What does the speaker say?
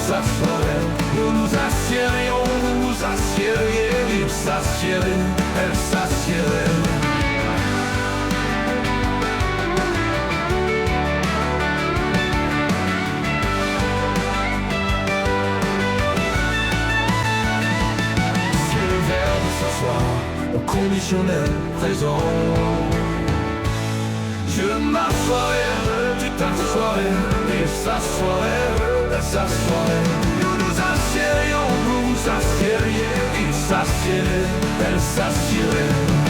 s'asseoiraient. Nous nous assiérions, vous vous assiériez. Il s'assiérait, elle s'assiérait. C'est le verbe s'asseoir, au conditionnel présent. Je m'assoirais, tu t'assoirais, il s'assoirait, elle s'assoirait. Nous nous assiérions, vous vous assiériez, il s'assiérait, elle s'assierait.